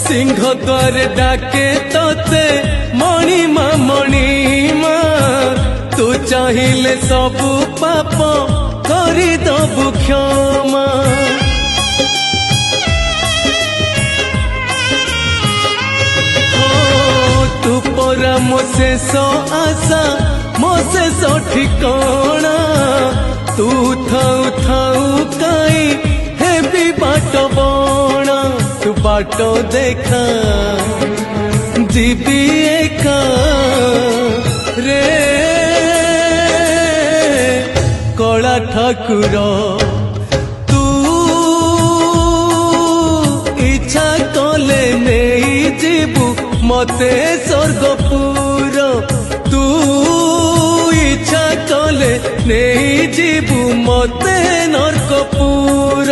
सिंह द्वार डाके तोते मणिमा मणिमा तू चाहिए सबु पाप करी दबु क्षमा तू परा मो शेष आशा मो शेष ठिकाना तू थाऊ थाऊ काई हेबी बाट बणा तू बाट देखा जीवी एका रे कला ठाकुर तू इच्छा कले नहीं जीवु मते स्वर्गपुर तू इच्छा कले नहीं जीवु मते नरकपुर।